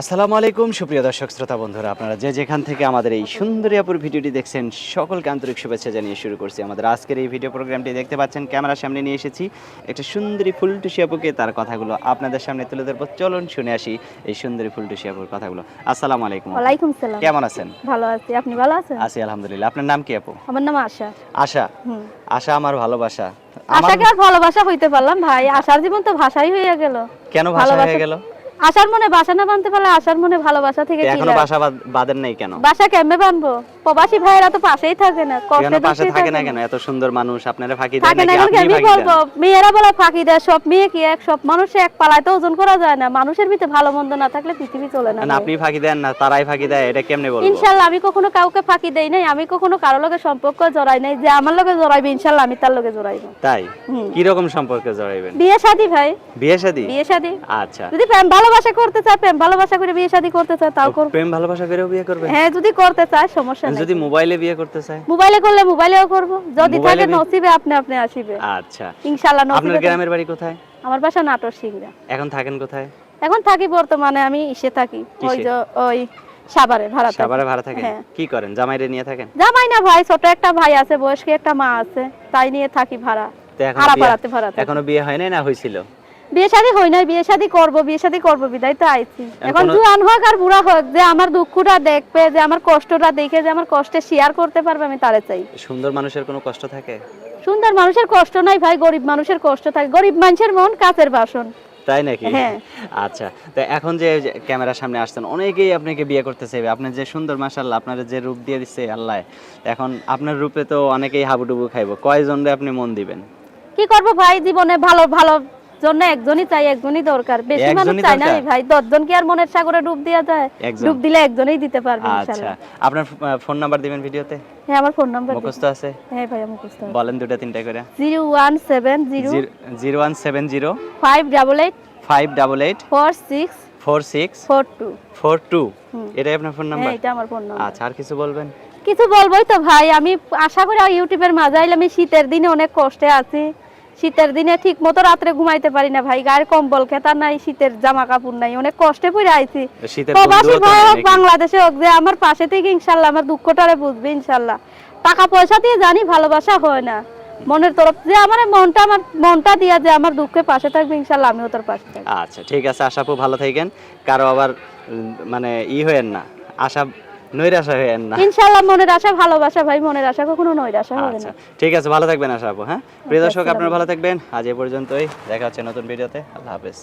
আসসালামু আলাইকুম সুপ্রিয় দর্শক শ্রোতা বন্ধুরা, আপনারা যে যেখান থেকে আমাদের এই সুন্দরী আপুর ভিডিওটি দেখছেন সকলকে আন্তরিক শুভেচ্ছা জানিয়ে শুরু করছি আমাদের আজকের এই ভিডিও প্রোগ্রামটি। দেখতে পাচ্ছেন ক্যামেরার সামনে নিয়ে এসেছি একটা সুন্দরী ফুলটুসি আপুকে, তার কথাগুলো আপনাদের সামনে তুলে ধরবো। চলুন শুনে আসি এই সুন্দরী ফুলটুসি আপুর কথাগুলো। আসসালামু আলাইকুম। ওয়ালাইকুম সালাম। কেমন আছেন? ভালো আছি, আপনি ভালো আছেন? আছি আলহামদুলিল্লাহ। আপনার নাম কি আপু? আমার নাম আশা। আশা। আশা আমার ভালোবাসা। আশাকে আর ভালোবাসা হইতে পারলাম ভাই? আশার জীবন তো ভাষাই হয়ে গেল। কেন ভাষা হয়ে গেল? আশার মনে বাসা না বানতে পারলে আশার মনে ভালোবাসা থেকে কি এখনো বাসা বাঁধেন নাই কেন? বাসা কেমনে বানবো? প্রবাসী ভাইরা তো পাশেই থাকে না, কেন পাশে থাকে না কেন? এত সুন্দর মানুষ আপনারা ফাঁকি দেন থাকে না নাকি? কেন? আমি বলবো মেয়েরা বলে ফাঁকি দেয়, সব মেয়ে কি এক? সব মানুষ এক পালায় তো ওজন করা যায় না। মানুষের ভিতরে ভালো মন্দ না থাকলে পৃথিবী চলে না। না আপনি ফাঁকি দেন না, তারাই ফাঁকি দেয়, এটা কেমনে বলবো? ইনশাআল্লাহ আমি কখনো কাউকে ফাঁকি দেই নাই, আমি কখনো কারো লগে সম্পর্ক জড়াই নাই। যে আমার লগে জড়াইবে ইনশাআল্লাহ আমি তার লগে জড়াইবো। তাই? কি রকম সম্পর্কে জড়াইবেন? বিয়ে শাদী ভাই। বিয়ে শাদী? বিয়ে শাদী। আচ্ছা। যদি প্রেম ভালোবাসা করতে চায়, প্রেম ভালোবাসা করে বিয়ে শাদী করতে চায় তাও করব। প্রেম ভালোবাসা করেও বিয়ে করবেন? হ্যাঁ যদি করতে চায় সমস্যা নেই। যদি মোবাইলে বিয়ে করতে চায়? মোবাইলে করলে মোবাইলেও করব, যদি থাকে নসিবে আপনি আপনি আসিবে। আচ্ছা ইনশাআল্লাহ নসিবে। আপনার গ্রামের বাড়ি কোথায়? আমার বাসা নাটোর সিংড়া। এখন থাকেন কোথায়? এখন থাকি বর্তমানে আমি ইসে থাকি, ওই যে ওই সাভারে ভাড়া থাকি। সাভারে ভাড়া থাকেন? হ্যাঁ। কি করেন? জামাইরে নিয়ে থাকেন? জামাই না ভাই, ছোট একটা ভাই আছে, বয়স্ক একটা মা আছে, তাই নিয়ে থাকি ভাড়া। তো ভাড়া। এখনো বিয়ে হয় নাই না হইছিল? বিয়ে শাদী হই নাই, বিয়ে শাদী করব বিদায় তো আইছি। এখন জোয়ান হোক আর বুড়া হোক, যে আমার দুঃখটা দেখবে, যে আমার কষ্টটা দেখে, যে আমার কষ্টে শেয়ার করতে পারবে, আমি তারে চাই। সুন্দর মানুষের কোনো কষ্ট থাকে? সুন্দর মানুষের কষ্ট নাই ভাই, গরিব মানুষের কষ্ট থাকে। গরিব মানুষের মন কাচের বাসন। তাই নাকি? হ্যাঁ। আচ্ছা, তো এখন যে ক্যামেরার সামনে আসছেন অনেকেই আপনাকে বিয়ে করতে চাইবে। আপনি যে সুন্দর, মাশাআল্লাহ, আপনার যে রূপ দিয়ে দিচ্ছে আল্লাহ, এখন আপনার রূপে তো অনেকেই হাবুডুবু খাইবো। কয়জনরে আপনি মন দিবেন? কি করব ভাই, জীবনে ভালো ভালো জন্য একজনই চাই, একজনই দরকার, বেশি মানুষ চাই না ভাই। 10 জন কি আর মনের সাগরে ডুব দেয়া যায়? ডুব দিলে একজনই দিতে পারবে ইনশাআল্লাহ। আচ্ছা, আপনার ফোন নাম্বার দিবেন ভিডিওতে? হ্যাঁ আমার ফোন নাম্বার মুখস্থ আছে? হ্যাঁ ভাই মুখস্থ আছে। বলেন দুটো তিনটা করে। 0170 0170 588 588 46 46 42 42। এটাই আপনার ফোন নাম্বার? হ্যাঁ এটা আমার ফোন নাম্বার। আচ্ছা, আর কিছু বলবেন? কিছু বলবোই তো ভাই, আমি আশা করি ইউটিউবের মাঝে আইলে। আমি শীতের দিনে অনেক কষ্টে আছি, শীতের দিনে ঠিক মতো রাত্রে ঘুমাইতে পারি না ভাই, গায়ের কম্বল খেতা নাই, শীতের জামা কাপড় নাই, অনেক কষ্টে পড়ে আইছি। প্রবাসী ভাই হোক বাংলাদেশে হোক, যে আমার পাশে থেকে ইনশাআল্লাহ আমার দুঃখটারে বুঝবে ইনশাআল্লাহ। টাকা পয়সা দিয়ে জানি ভালোবাসা হয় না, মনের তরফ যে আমার মনটা দিয়া যে আমার দুঃখে পাশে থাকবে ইনশাআল্লাহ, আমিও তোর পাশে থাকব। আচ্ছা ঠিক আছে আশা আপু, ভালো থাকেন। কারো আবার মানে হয়েন না, আশা নৈরাশা হয়েন না ইনশাআল্লাহ। মনের আশা ভালোবাসা ভাই, মনের আশা কখনো নৈরাশা হবে না। আচ্ছা ঠিক আছে, ভালো থাকবেন আশা আপু। হ্যাঁ প্রিয় দর্শক, আপনারা ভালো থাকবেন। আজ এ পর্যন্তই, দেখা হচ্ছে নতুন ভিডিওতে। আল্লাহ হাফেজ।